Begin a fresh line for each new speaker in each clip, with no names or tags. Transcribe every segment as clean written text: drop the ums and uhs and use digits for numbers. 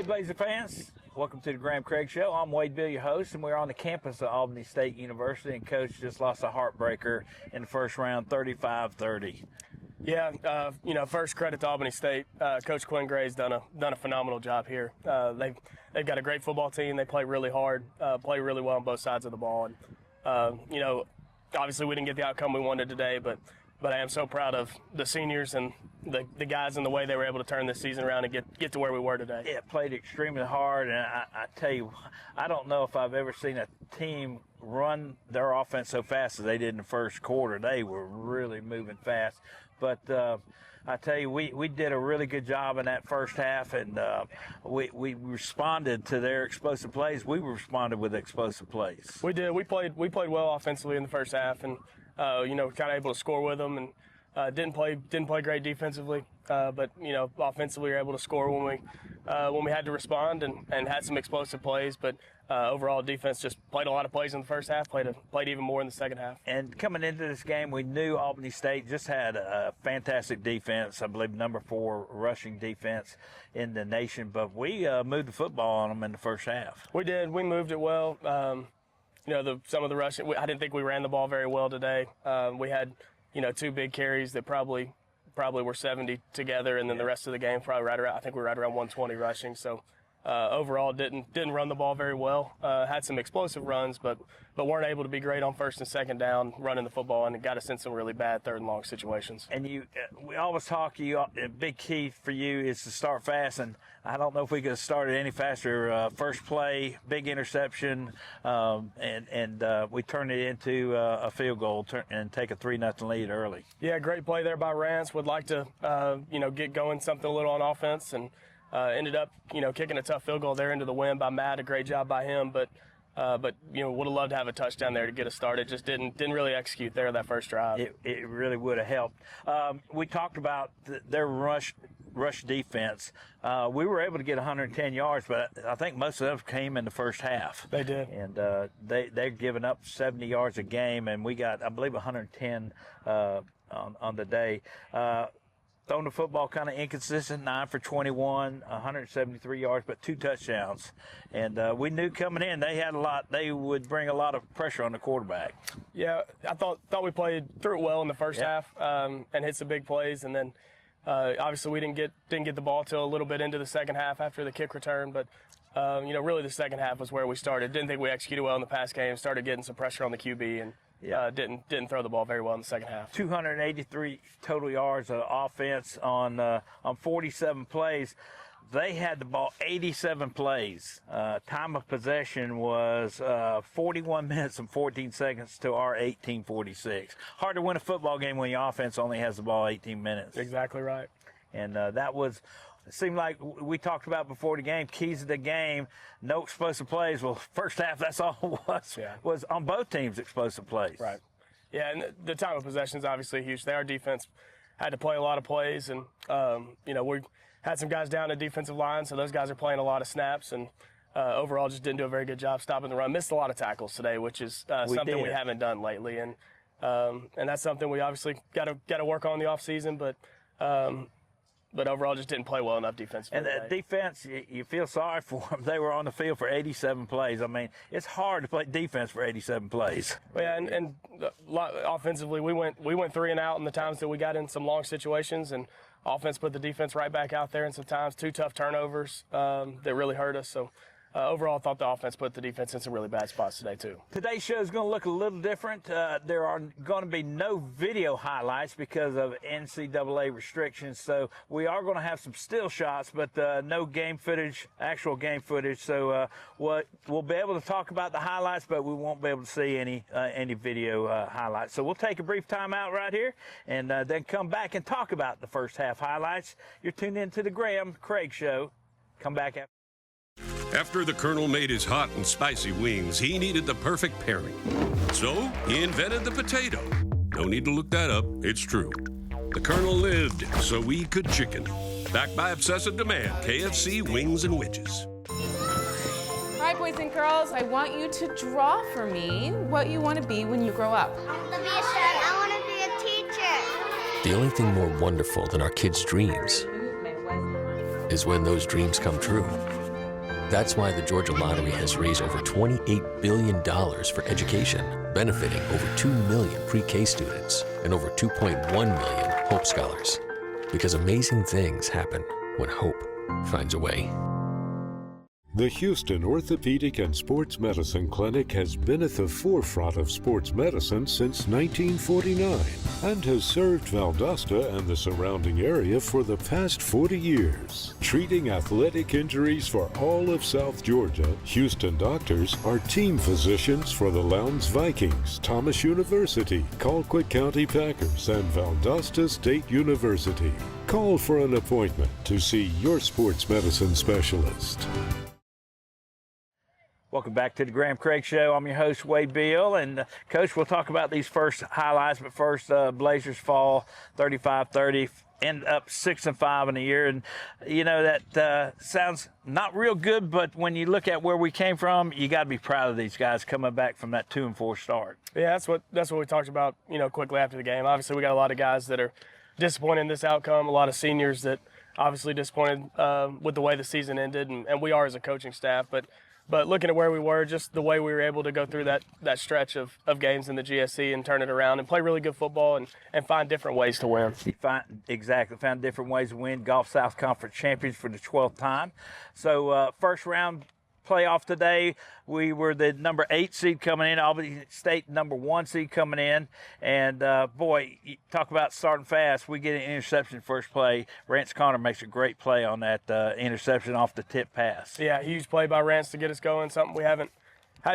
Blazer fans, welcome to the Graham Craig Show. I'm Wade Bill, your host, and we're on the campus of Albany State University, and Coach just lost a heartbreaker in the first round, 35-30.
Yeah, first credit to Albany State. Coach Quinn Gray's done a phenomenal job here. They've got a great football team. They play really hard, play really well on both sides of the ball, and obviously we didn't get the outcome we wanted today, but I am so proud of the seniors and the guys and the way they were able to turn this season around and get to where we were today.
Yeah, played extremely hard, and I tell you, I don't know if I've ever seen a team run their offense so fast as they did in the first quarter. They were really moving fast. But I tell you, we did a really good job in that first half, and we responded to their explosive plays. We responded with explosive plays.
We did. We played well offensively in the first half, and kind of able to score with them, and didn't play great defensively, but offensively we were able to score when we had to respond and had some explosive plays. But overall defense just played a lot of plays in the first half, played even more in the second half.
And coming into this game, we knew Albany State just had a fantastic defense. I believe number 4 rushing defense in the nation, but we moved the football on them in the first half.
We did. We moved it well. Some of the rushing, I didn't think we ran the ball very well today. We had 2 big carries that probably were 70 together, and then the rest of the game probably I think we were right around 120 rushing. So overall didn't run the ball very well. Had some explosive runs, but weren't able to be great on first and second down running the football, and it got us in some really bad third and long situations.
And we always talk, a big key for you is to start fast, and I don't know if we could have started any faster. First play, big interception, and we turned it into a field goal and take a 3-0 lead early.
Yeah, great play there by Rance. Would like to get going something a little on offense, and ended up kicking a tough field goal there into the wind by Matt. A great job by him, but would have loved to have a touchdown there to get us started. Just didn't really execute there that first drive.
It really would have helped. We talked about their rush defense. We were able to get 110 yards, but I think most of them came in the first half.
They did.
And they're giving up 70 yards a game, and we got, I believe, 110 on the day. Throwing the football kind of inconsistent, 9 for 21, 173 yards, but 2 touchdowns. And we knew coming in they would bring a lot of pressure on the quarterback.
Yeah, I thought we played through it well in the first half, and hit some big plays, and then obviously we didn't get the ball till a little bit into the second half after the kick return, but really the second half was where we started. Didn't think we executed well in the pass game, started getting some pressure on the QB, and didn't throw the ball very well in the second half. 283
total yards of offense on 47 plays. They had the ball 87 plays. Time of possession was 41 minutes and 14 seconds to our 18:46. Hard to win a football game when your offense only has the ball 18 minutes.
Exactly right.
And it seemed like we talked about before the game, keys of the game, no explosive plays. Well, first half, that's all it was on both teams, explosive plays.
Right. Yeah, and the time of possession is obviously huge. Our defense had to play a lot of plays, and, we had some guys down the defensive line, so those guys are playing a lot of snaps, and overall just didn't do a very good job stopping the run. Missed a lot of tackles today, which is something we haven't done lately, and that's something we obviously got to work on in the offseason, but overall just didn't play well enough defensively.
And the defense, you feel sorry for them. They were on the field for 87 plays. I mean, it's hard to play defense for 87 plays.
Yeah, and offensively, we went 3 and out in the times that we got in some long situations, and offense put the defense right back out there, and sometimes 2 tough turnovers that really hurt us. So overall, I thought the offense put the defense in some really bad spots today, too.
Today's show is going to look a little different. There are going to be no video highlights because of NCAA restrictions. So we are going to have some still shots, but no game footage, actual game footage. So we'll be able to talk about the highlights, but we won't be able to see any video highlights. So we'll take a brief time out right here and then come back and talk about the first half highlights. You're tuned into the Graham Craig Show. Come back after.
After the Colonel made his hot and spicy wings, he needed the perfect pairing. So he invented the potato. No need to look that up. It's true. The Colonel lived so we could chicken. Backed by obsessive demand, KFC wings and wedges.
All right, boys and girls, I want you to draw for me what you want to be when you grow up.
I want to be a chef. I want to be a teacher.
The only thing more wonderful than our kids' dreams is when those dreams come true. That's why the Georgia Lottery has raised over $28 billion for education, benefiting over 2 million pre-K students and over 2.1 million Hope Scholars. Because amazing things happen when hope finds a way.
The Houston Orthopedic and Sports Medicine Clinic has been at the forefront of sports medicine since 1949 and has served Valdosta and the surrounding area for the past 40 years. Treating athletic injuries for all of South Georgia, Houston doctors are team physicians for the Lowndes Vikings, Thomas University, Colquitt County Packers, and Valdosta State University. Call for an appointment to see your sports medicine specialist.
Welcome back to the Graham Craig Show. I'm your host, Wade Beal. And, Coach, we'll talk about these first highlights. But first, Blazers fall 35-30, end up 6-5 in a year. And, you know, that sounds not real good. But when you look at where we came from, you got to be proud of these guys coming back from that 2-4 start.
Yeah, that's what we talked about, you know, quickly after the game. Obviously, we got a lot of guys that are disappointed in this outcome, a lot of seniors that obviously disappointed with the way the season ended. And we are as a coaching staff. But looking at where we were, just the way we were able to go through that stretch of games in the GSC and turn it around and play really good football and find different ways to win.
Found different ways to win. Gulf South Conference champions for the 12th time. So first round playoff today, we were the number 8 seed coming in, Albany State number 1 seed coming in, and boy, you talk about starting fast. We get an interception first play. Rance Connor makes a great play on that interception off the tip pass.
Yeah, huge play by Rance to get us going, something we hadn't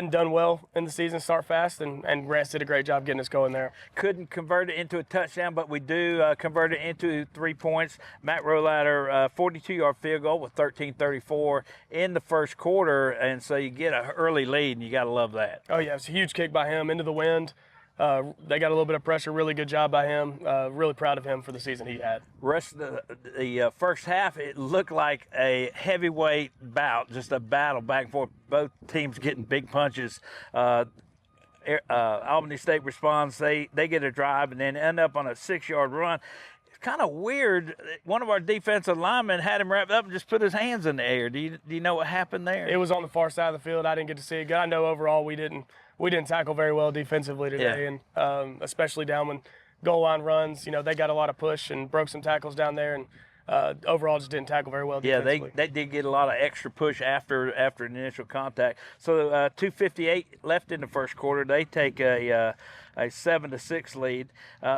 done well in the season, start fast, and Rance did a great job getting us going there.
Couldn't convert it into a touchdown, but we do convert it into 3 points. Matt Rohlatter, 42-yard field goal with 13:34 in the first quarter, and so you get an early lead, and you got to love that.
Oh, yeah, it's a huge kick by him into the wind. They got a little bit of pressure, really good job by him. Really proud of him for the season he had.
Rest of the first half, it looked like a heavyweight bout, just a battle back and forth. Both teams getting big punches. Albany State responds. They get a drive and then end up on a 6-yard run. It's kind of weird. One of our defensive linemen had him wrapped up and just put his hands in the air. Do you know what happened there?
It was on the far side of the field. I didn't get to see it. I know overall we didn't tackle very well defensively today, and especially down when goal line runs. You know, they got a lot of push and broke some tackles down there, and overall just didn't tackle very well defensively.
Yeah, they did get a lot of extra push after the initial contact. So 2:58 left in the first quarter. They take a 7-6 lead.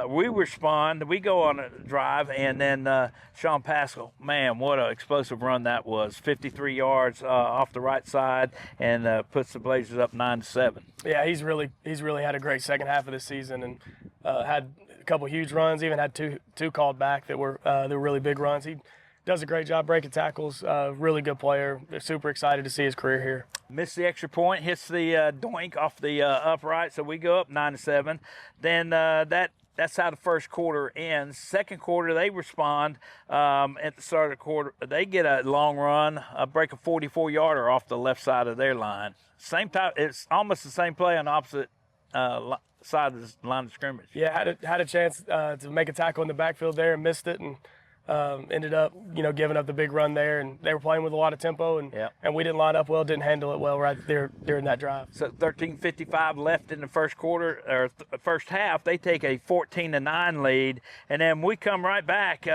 We respond. We go on a drive, and then Sean Pascal, man, what an explosive run that was. 53 yards off the right side, and puts the Blazers up 9-7.
Yeah, he's really had a great second half of this season, and had a couple huge runs. Even had two called back that were really big runs. He does a great job breaking tackles. Really good player. They're super excited to see his career here.
Missed the extra point, hits the doink off the upright, so we go up 9-7. Then that's how the first quarter ends. Second quarter, they respond. At the start of the quarter, they get a long run, break a 44-yarder off the left side of their line. Same time, it's almost the same play on the opposite side of the line of scrimmage.
Yeah, had a chance to make a tackle in the backfield there and missed it, and ended up, giving up the big run there, and they were playing with a lot of tempo, and we didn't line up well, didn't handle it well right there during that drive.
So 13:55 left in the first quarter, or first half. They take a 14-9 lead, and then we come right back.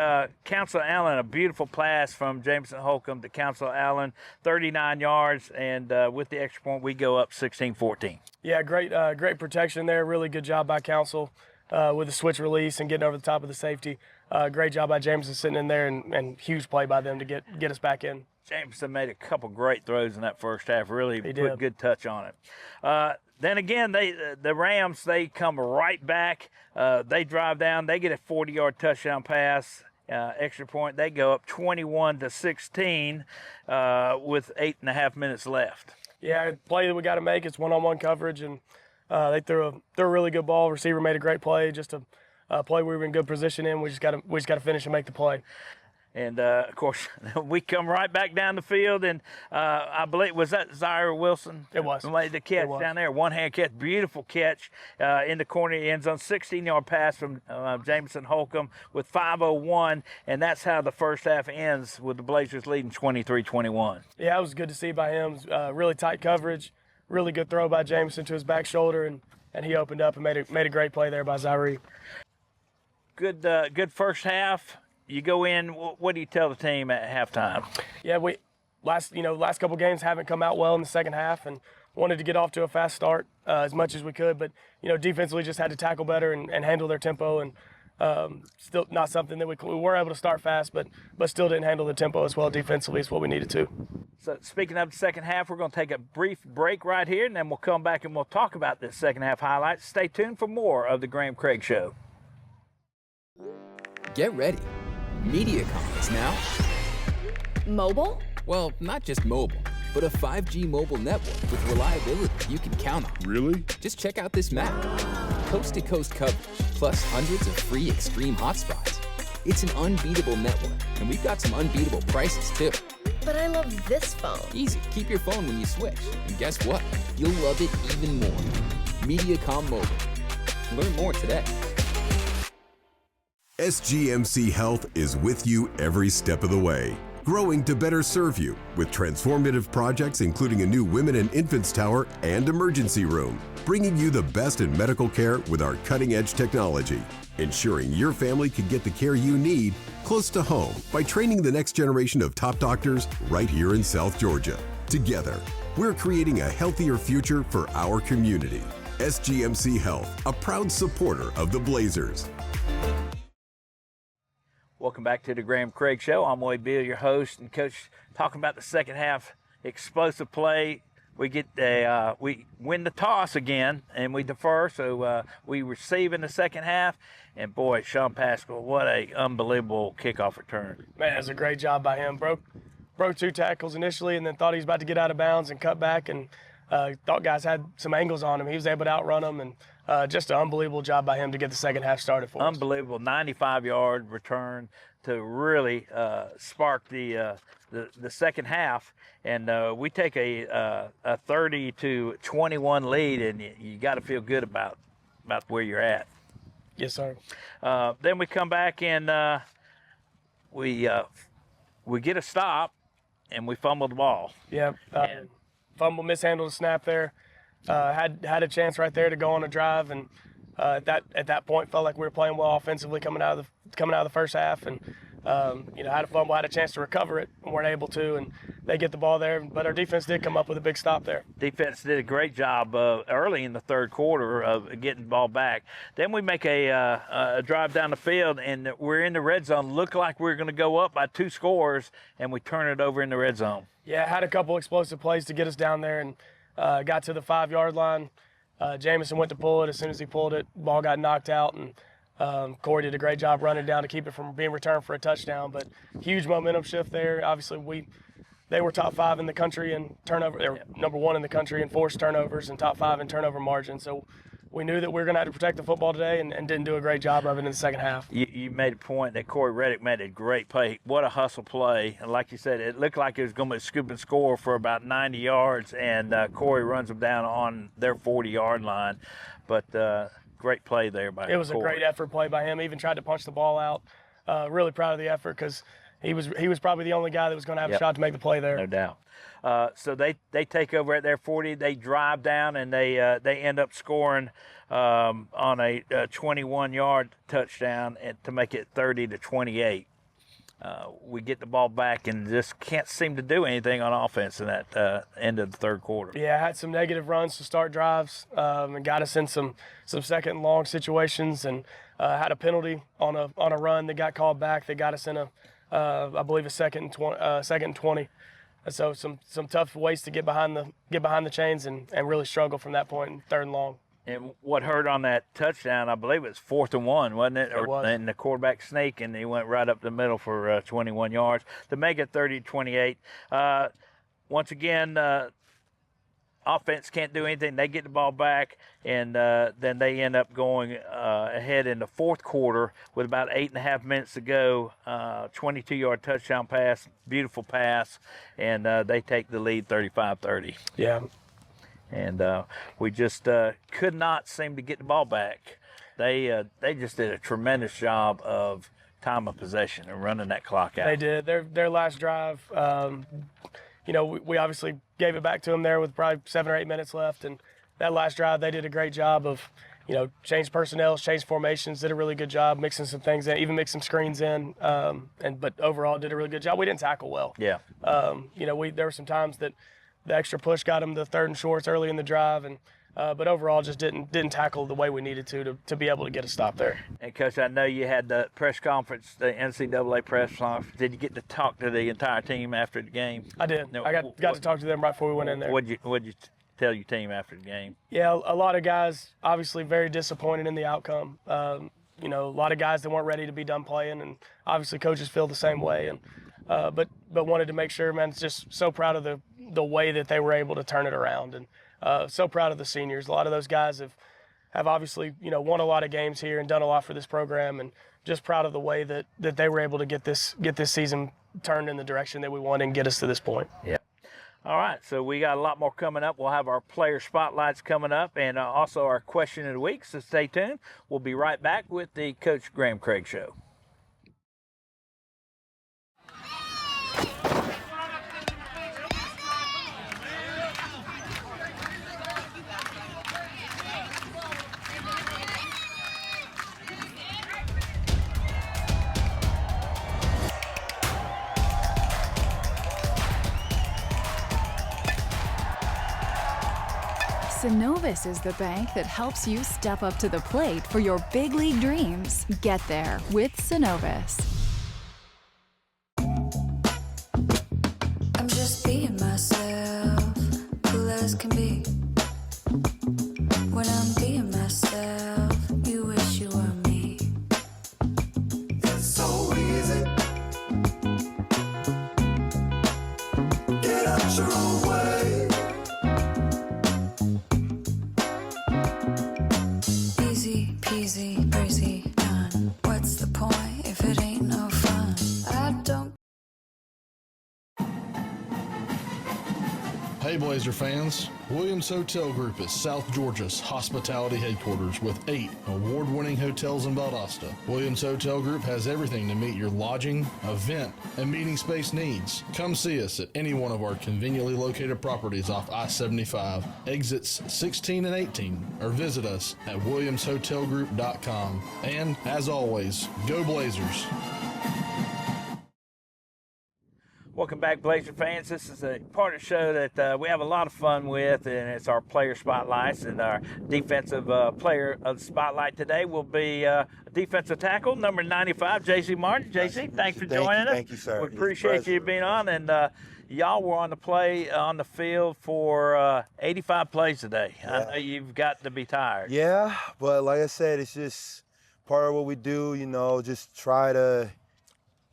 Council Allen, a beautiful pass from Jameson Holcomb to Council Allen, 39 yards, and with the extra point, we go up 16-14.
Yeah, great protection there. Really good job by Council with the switch release and getting over the top of the safety. Great job by Jameson sitting in there, and huge play by them to get us back in.
Jameson made a couple great throws in that first half. Really put a good touch on it. Then again, the Rams, they come right back. They drive down. They get a 40-yard touchdown pass. Extra point. They go up 21-16 with 8.5 minutes left.
Yeah, play that we got to make. It's one-on-one coverage, and they threw a really good ball. Receiver made a great play. Just a play we were in good position in. We just got to finish and make the play.
And of course, we come right back down the field, and I believe, was that Zaire Wilson?
It was.
Made the catch down there, one-hand catch, beautiful catch in the corner of the end zone, 16-yard pass from Jameson Holcomb with 5:01, and that's how the first half ends with the Blazers leading 23-21.
Yeah, it was good to see by him. Really tight coverage, really good throw by Jameson to his back shoulder, and he opened up and made a great play there by Zaire.
Good first half. You go in, what do you tell the team at halftime?
Yeah, last couple games haven't come out well in the second half, and wanted to get off to a fast start as much as we could, but defensively just had to tackle better and handle their tempo, and still not something that we were able to start fast, but still didn't handle the tempo as well defensively as what we needed to.
So speaking of the second half, we're going to take a brief break right here, and then we'll come back and we'll talk about this second half highlights. Stay tuned for more of the Graham Craig Show.
Get ready. MediaCom is now
mobile?
Well, not just mobile, but a 5G mobile network with reliability you can count on.
Really?
Just check out this map. Coast-to-coast coverage, plus hundreds of free extreme hotspots. It's an unbeatable network, and we've got some unbeatable prices too.
But I love this phone.
Easy. Keep your phone when you switch. And guess what? You'll love it even more. MediaCom Mobile. Learn more today.
SGMC Health is with you every step of the way, growing to better serve you with transformative projects including a new women and infants tower and emergency room, bringing you the best in medical care with our cutting-edge technology, ensuring your family can get the care you need close to home by training the next generation of top doctors right here in South Georgia. Together, we're creating a healthier future for our community. SGMC Health, a proud supporter of the Blazers.
Welcome back to the Graham Craig Show. I'm Wade Beal, your host, and Coach, talking about the second half explosive play. We win the toss again, and we defer, so we receive in the second half. And boy, Sean Pascal, what a unbelievable kickoff return.
Man, it was a great job by him. Broke 2 tackles initially, and then thought he was about to get out of bounds and cut back, and thought guys had some angles on him. He was able to outrun them, and just an unbelievable job by him to get the second half started for us.
Unbelievable 95-yard return to really spark the second half, and we take a 30-21 lead, and you got to feel good about where you're at.
Yes, sir.
Then we come back and we get a stop, and we fumble the ball.
Yeah. Fumble, mishandled the snap there. Had a chance right there to go on a drive, and at that point felt like we were playing well offensively coming out of the first half, and had a fumble, had a chance to recover it, and weren't able to, and they get the ball there. But our defense did come up with a big stop there.
Defense did a great job early in the third quarter of getting the ball back. Then we make a drive down the field, and we're in the red zone. Looked like we were going to go up by 2 scores, and we turn it over in the red zone.
Yeah, had a couple explosive plays to get us down there, and got to the 5-yard line. Jameson went to pull it. As soon as he pulled it, ball got knocked out, and Corey did a great job running down to keep it from being returned for a touchdown. But huge momentum shift there. Obviously, they were top 5 in the country in turnover. They were number 1 in the country in forced turnovers and top 5 in turnover margin. So we knew that we were going to have to protect the football today, and didn't do a great job of it in the second half.
You made a point that Corey Reddick made a great play. What a hustle play. And like you said, it looked like it was going to be a scoop and score for about 90 yards, and Corey runs them down on their 40-yard line. But great play there by Corey.
It was a great effort play by him. Even tried to punch the ball out. really proud of the effort because he was probably the only guy that was going to have a shot to make the play there.
No doubt. So they take over at their 40. They drive down and they end up scoring on a 21-yard touchdown to make it 30-28. We get the ball back and just can't seem to do anything on offense in that end of the third quarter.
Yeah, had some negative runs to start drives and got us in some second and long situations, and had a penalty on a run that got called back that got us in I believe a second and 20. So some tough ways to get behind the chains and really struggle from that point in third and long.
And what hurt on that touchdown, I believe it was 4th and 1, wasn't it?
It was.
And the quarterback snake, and he went right up the middle for 21 yards to make it 30-28. Once again, offense can't do anything. They get the ball back, and then they end up going ahead in the fourth quarter with about 8.5 minutes to go. 22-yard touchdown pass, beautiful pass, and they take the lead 35-30.
Yeah.
And we just could not seem to get the ball back. They just did a tremendous job of time of possession and running that clock out.
They did. Their last drive, we obviously gave it back to them there with probably 7 or 8 minutes left. And that last drive, they did a great job of, change personnel, change formations, did a really good job mixing some things in, even mixed some screens in. But overall did a really good job. We didn't tackle well.
Yeah.
There were some times that the extra push got them to third and shorts early in the drive, and but overall just didn't tackle the way we needed to be able to get a stop there.
And Coach, I know you had the press conference, the NCAA press conference. Did you get to talk to the entire team after the game?
I did. I got to talk to them right before we went in there.
What'd you tell your team after the game?
Yeah, a lot of guys obviously very disappointed in the outcome. A lot of guys that weren't ready to be done playing, and obviously coaches feel the same way. And but wanted to make sure, man, just so proud of the way that they were able to turn it around, and so proud of the seniors. A lot of those guys have obviously won a lot of games here and done a lot for this program, and just proud of the way that they were able to get this season turned in the direction that we want and get us to this point.
Yeah. All right, so we got a lot more coming up. We'll have our player spotlights coming up, and also our question of the week, so stay tuned. We'll be right back with the Coach Graham Craig Show.
Synovus is the bank that helps you step up to the plate for your big league dreams. Get there with Synovus.
I'm just being myself, cool as can be. When I'm being myself, you wish you were me. It's so easy. Get out your own way. Easy peasy, breezy, done. What's the point if it ain't no fun? I don't.
Hey Blazer fans, Williams Hotel Group is South Georgia's hospitality headquarters with 8 award-winning hotels in Valdosta. Williams Hotel Group has everything to meet your lodging, event, and meeting space needs. Come see us at any one of our conveniently located properties off I-75, exits 16 and 18, or visit us at williamshotelgroup.com. And as always, go Blazers!
Welcome back, Blazer fans. This is a part of the show that we have a lot of fun with, and it's our player spotlights. And our defensive player of the spotlight today will be defensive tackle, number 95, J.C. Martin. J.C., thanks for joining us.
Thank you, sir.
We appreciate you being on. And y'all were on the field for 85 plays today. Yeah. I know you've got to be tired.
Yeah, but like I said, it's just part of what we do, just try to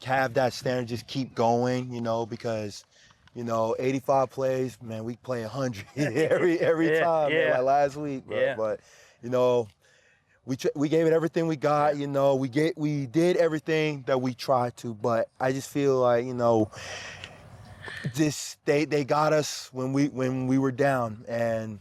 have that standard, just keep going, because, 85 plays, man, we play 100 every time, man, like last week, bro.
Yeah.
But, we gave it everything we got, we did everything that we tried to, but I just feel like, they got us when we were down, and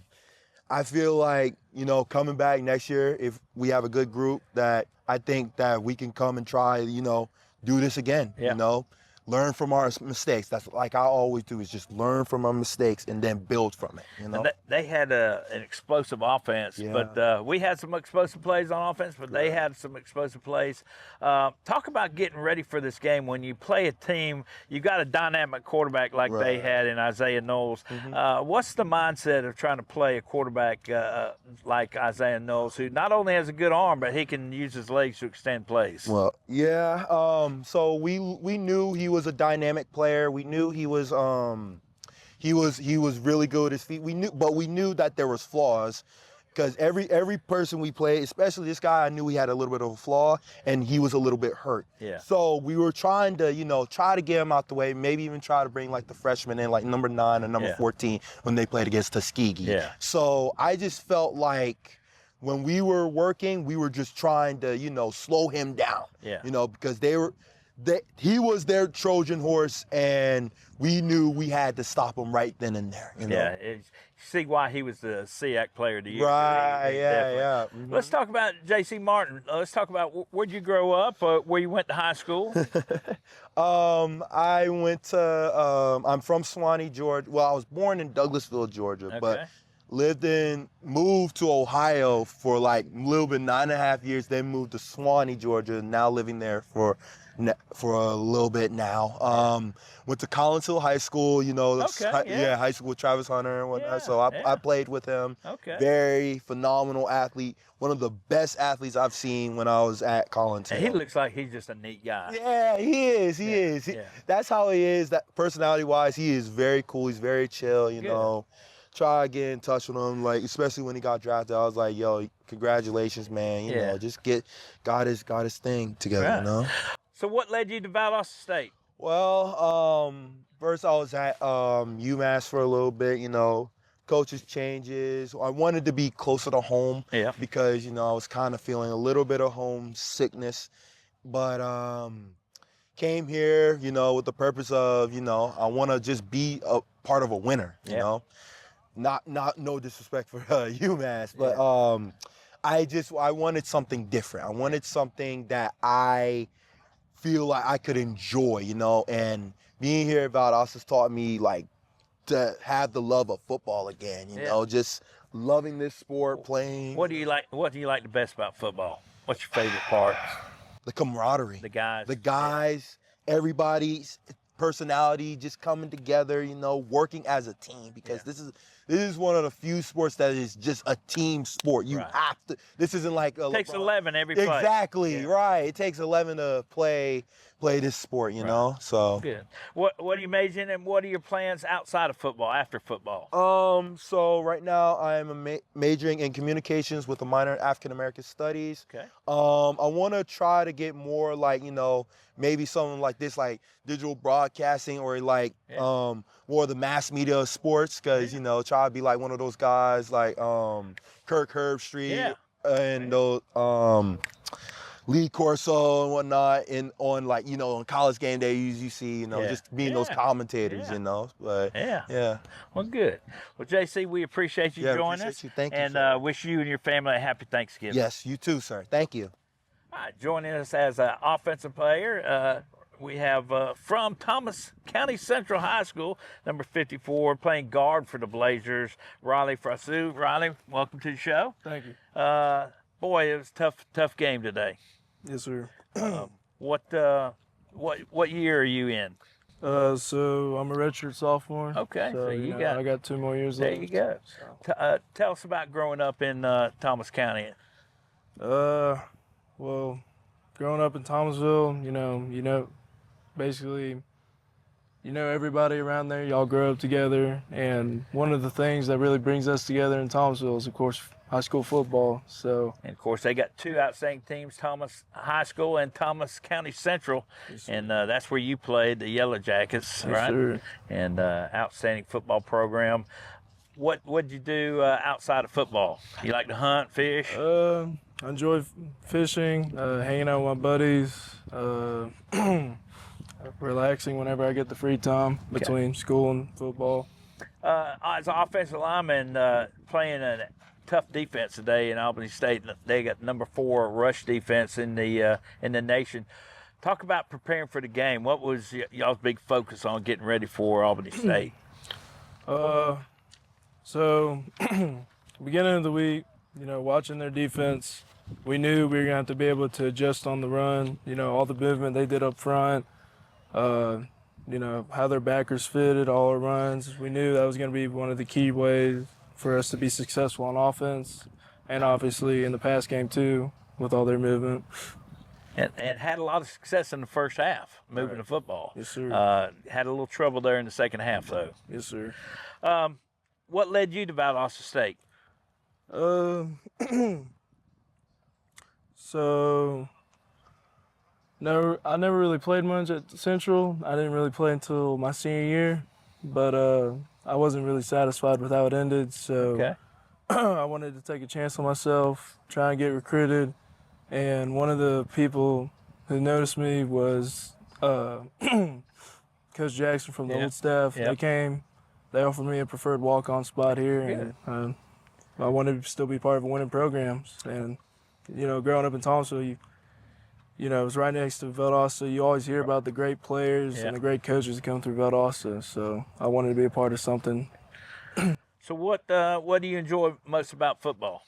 I feel like, you know, coming back next year, if we have a good group, that I think that we can come and try, you know, do this again, you know, learn from our mistakes. That's like I always do, is just learn from our mistakes and then build from it, you know.
They had an explosive offense, but we had some explosive plays on offense, but they had some explosive plays. Talk about getting ready for this game. When you play a team, you got a dynamic quarterback like they had in Isaiah Knowles. What's the mindset of trying to play a quarterback like Isaiah Knowles, who not only has a good arm, but he can use his legs to extend plays?
Well, yeah. So we knew he was a dynamic player. We knew he was really good with his feet. We knew that there was flaws, because every person we played, especially this guy, I knew he had a little bit of a flaw, and he was a little bit hurt.
Yeah.
So we were trying to, you know, try to get him out the way, maybe even try to bring like the freshman in, like number 9 and number 14 when they played against Tuskegee.
Yeah.
So I just felt like when we were working, we were just trying to, you know, slow him down.
Yeah.
You know, because he was their Trojan horse, and we knew we had to stop him right then and there. You know?
Yeah, see why he was the SEAC player of the year.
Right, yeah. Mm-hmm.
Let's talk about J.C. Martin. Let's talk about where'd you grow up, where you went to high school?
I went to, I'm from Suwanee, Georgia. Well, I was born in Douglasville, Georgia, but moved to Ohio for like a little bit, 9.5 years, then moved to Suwanee, Georgia, now living there for a little bit now. Went to Collins Hill High School, you know, high school with Travis Hunter and whatnot. So I played with him. Very phenomenal athlete. One of the best athletes I've seen when I was at Collins Hill.
And he looks like he's just a neat guy.
Yeah, he is. That's how he is. That personality-wise, he is very cool. He's very chill, you know. Try to get in touch with him, like especially when he got drafted. I was like, "Yo, congratulations, man! You know, just got his thing together, you know."
So, what led you to Valdosta State?
Well, first I was at UMass for a little bit. You know, coaches changes. I wanted to be closer to home because you know I was kind of feeling a little bit of homesickness, but came here, you know, with the purpose of, you know, I want to just be a part of a winner, you know. No disrespect for UMass, but I wanted something different. I wanted something that I feel like I could enjoy, you know, and being here at Valdosta taught me like to have the love of football again, you know, just loving this sport, playing.
What do you like the best about football? What's your favorite part?
The camaraderie.
The guys.
Everybody's personality just coming together, you know, working as a team, because this is one of the few sports that is just a team sport. You have to. This isn't like a.
It takes 11 every play.
Exactly right. It takes 11 to play this sport. You know. So
good. What are you majoring in? What are your plans outside of football? After football?
So right now I am majoring in communications with a minor in African American studies.
Okay.
I want to try to get more like, you know, maybe something like this, like digital broadcasting, or like more of the mass media of sports, because you know, try to be like one of those guys like Kirk Herbstreit and those Lee Corso and whatnot, on like, you know, on College Game Day you see, you know, just being those commentators, you know. But
well, good. Well, JC, we appreciate you joining us.
Thank you,
and wish you and your family a happy Thanksgiving.
Yes, you too, sir. Thank you.
All right, joining us as an offensive player, we have from Thomas County Central High School, number 54, playing guard for the Blazers, Riley Frasu. Riley, welcome to the show.
Thank you.
Boy, it was a tough game today.
Yes, sir.
What year are you in?
So I'm a redshirt sophomore.
Okay, so you
I got 2 more years left.
There you go. So. Tell us about growing up in Thomas County.
Well, growing up in Thomasville, you know, basically, you know everybody around there. Y'all grow up together, and one of the things that really brings us together in Thomasville is, of course, high school football. So,
and of course, they got 2 outstanding teams: Thomas High School and Thomas County Central, and that's where you played, the Yellow Jackets, right?
Sir.
And outstanding football program. What'd you do outside of football? You like to hunt, fish?
I enjoy fishing, hanging out with my buddies, relaxing whenever I get the free time between school and football.
As an offensive lineman playing a tough defense today in Albany State, they got number 4 rush defense in the nation. Talk about preparing for the game. What was y'all's big focus on getting ready for Albany State?
So beginning of the week, watching their defense, we knew we were going to have to be able to adjust on the run, all the movement they did up front, how their backers fitted all our runs. We knew that was going to be one of the key ways for us to be successful on offense, and obviously in the pass game too, with all their movement.
And had a lot of success in the first half, moving the football.
Yes, sir.
Had a little trouble there in the second half, though.
Yes, sir.
What led you to Valdosta State?
So, I never really played much at Central. I didn't really play until my senior year, but I wasn't really satisfied with how it ended. So I wanted to take a chance on myself, try and get recruited. And one of the people who noticed me was Coach Jackson from the old staff. They came, they offered me a preferred walk-on spot here, and I wanted to still be part of a winning program. And growing up in Thomasville, it was right next to Valdosta. You always hear about the great players and the great coaches that come through Valdosta. So I wanted to be a part of something.
So what do you enjoy most about football?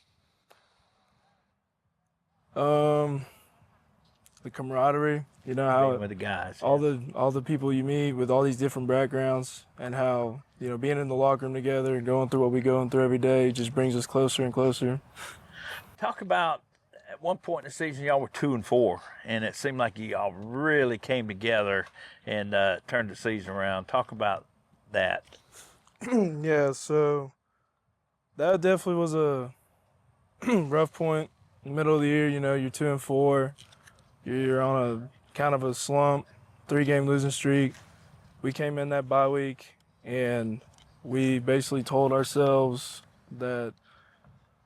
The camaraderie. How
with the guys,
all the people you meet with all these different backgrounds, and how being in the locker room together and going through what we're going through every day just brings us closer and closer.
Talk about, at one point in the season, y'all were 2-4, and it seemed like y'all really came together and turned the season around. Talk about that.
Yeah, so that definitely was a rough point. In the middle of the year, you're 2-4. You're on a kind of a slump, 3-game losing streak. We came in that bye week, and we basically told ourselves that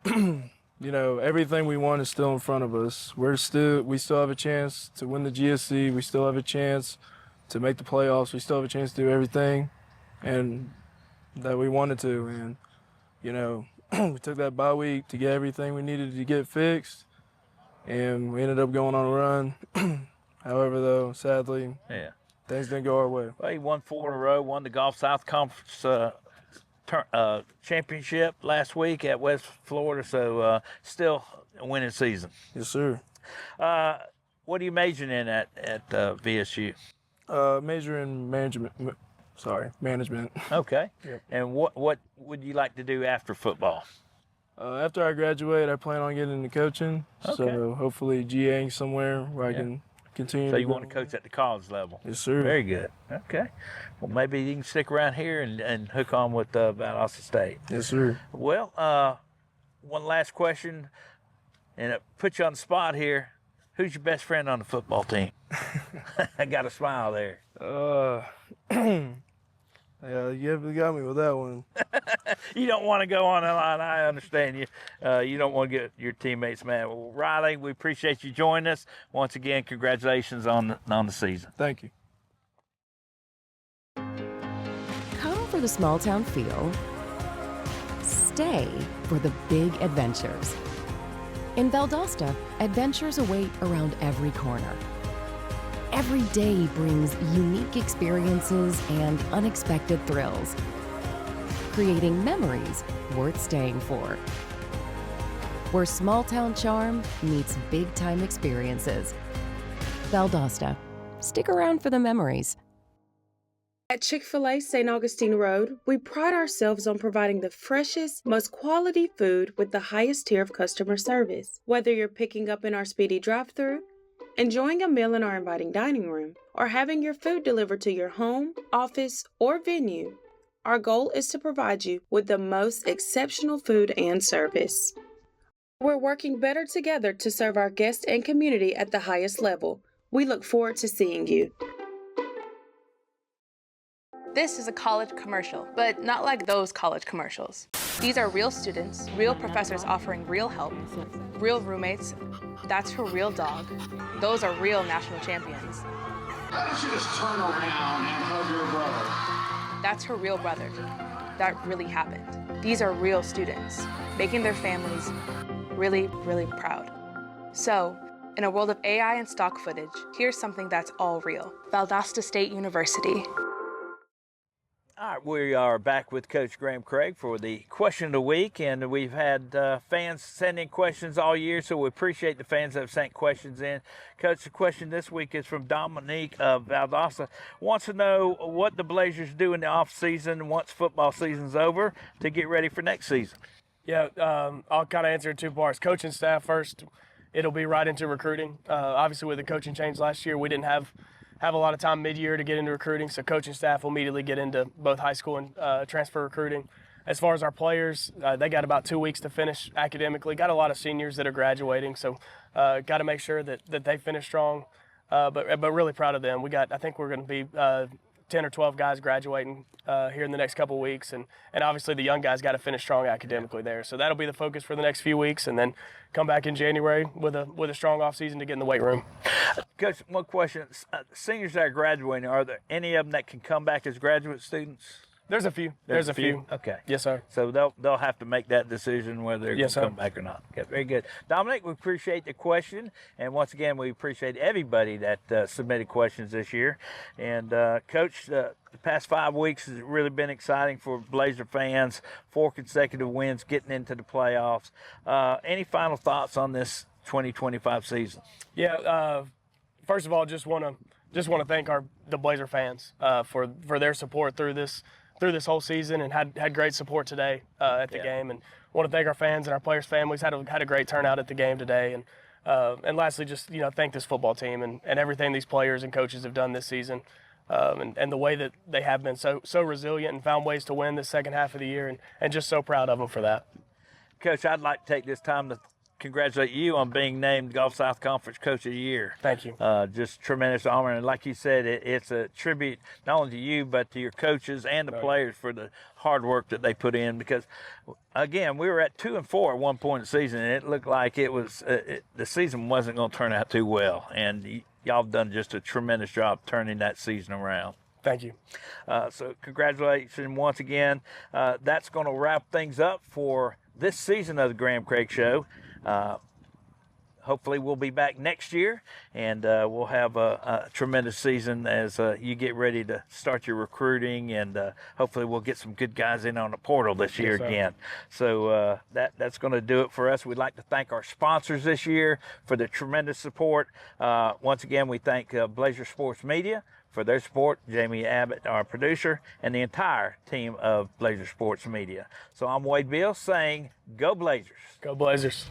everything we want is still in front of us. We still have a chance to win the GSC. We still have a chance to make the playoffs. We still have a chance to do everything and that we wanted to. And, we took that bye week to get everything we needed to get fixed, and we ended up going on a run. However, though, sadly, things didn't go our way.
Well, he won 4 in a row, won the Gulf South Conference championship last week at West Florida, so still a winning season.
Yes, sir.
What are you majoring in at VSU?
Major in management. Management.
Okay.
Yep.
And what would you like to do after football?
After I graduate, I plan on getting into coaching.
Okay.
So hopefully GAing somewhere where I can continue.
So you want to coach at the college level?
Yes, sir.
Very good. Okay. Well, maybe you can stick around here and hook on with Valdosta State.
Yes, sir.
Well, one last question, and it puts you on the spot here. Who's your best friend on the football team? I got a smile there.
Yeah, you got me with that one.
You don't want to go on the line. I understand you. You don't want to get your teammates mad. Well, Riley, we appreciate you joining us. Once again, congratulations on the season.
Thank you.
Come for the small town feel. Stay for the big adventures. In Valdosta, adventures await around every corner. Every day brings unique experiences and unexpected thrills, creating memories worth staying for. Where small-town charm meets big-time experiences. Valdosta. Stick around for the memories.
At Chick-fil-A St. Augustine Road, we pride ourselves on providing the freshest, most quality food with the highest tier of customer service. Whether you're picking up in our speedy drive-thru, enjoying a meal in our inviting dining room, or having your food delivered to your home, office, or venue, our goal is to provide you with the most exceptional food and service. We're working better together to serve our guests and community at the highest level. We look forward to seeing you.
This is a college commercial, but not like those college commercials. These are real students, real professors offering real help, real roommates. That's her real dog. Those are real national champions.
Why don't you just turn around and hug your brother?
That's her real brother. that really happened. These are real students, making their families really, really proud. So, in a world of AI and stock footage, here's something that's all real. Valdosta State University.
All right, we are back with Coach Graham Craig for the question of the week, and we've had fans send in questions all year, so we appreciate the fans that have sent questions in. Coach, the question this week is from Dominique of Valdosta. Wants to know what the Blazers do in the off season once football season's over to get ready for next season.
Yeah, I'll kind of answer in two parts. Coaching staff first, it'll be right into recruiting. Obviously, with the coaching change last year, we didn't have a lot of time mid-year to get into recruiting, so coaching staff will immediately get into both high school and transfer recruiting. As far as our players, they got about 2 weeks to finish academically. Got a lot of seniors that are graduating, so got to make sure that they finish strong. But really proud of them. I think we're going to be 10 or 12 guys graduating here in the next couple of weeks, and obviously the young guys got to finish strong academically there. So that'll be the focus for the next few weeks, and then come back in January with a strong off season to get in the weight room.
Coach, one question: seniors that are graduating, are there any of them that can come back as graduate students?
There's a few. There's a few.
Okay.
Yes, sir.
So they'll have to make that decision whether they're going to come back or not. Okay, very good. Dominic, we appreciate the question. And once again, we appreciate everybody that submitted questions this year. And, Coach, the past 5 weeks has really been exciting for Blazer fans. 4 consecutive wins, getting into the playoffs. Any final thoughts on this 2025 season?
Yeah. First of all, just want to thank the Blazer fans for their support through this whole season, and had great support today at the game, and want to thank our fans and our players' families. Had a great turnout at the game today, and lastly, just thank this football team and everything these players and coaches have done this season, and the way that they have been so resilient and found ways to win this second half of the year, and just so proud of them for that.
Coach, I'd like to take this time to congratulate you on being named Gulf South Conference Coach of the Year.
Thank you.
Just tremendous honor, and like you said, it's a tribute not only to you but to your coaches and the players for the hard work that they put in. Because again, we were at 2-4 at one point in the season, and it looked like it was the season wasn't going to turn out too well, and y'all have done just a tremendous job turning that season around.
Thank you.
So congratulations once again. That's going to wrap things up for this season of the Graham Craig Show. Hopefully we'll be back next year, and we'll have a tremendous season as you get ready to start your recruiting, and hopefully we'll get some good guys in on the portal this year again. So that's going to do it for us. We'd like to thank our sponsors this year for the tremendous support. Once again, we thank Blazer Sports Media for their support, Jamie Abbott, our producer, and the entire team of Blazer Sports Media. So I'm Wade Beal saying, go Blazers.
Go Blazers.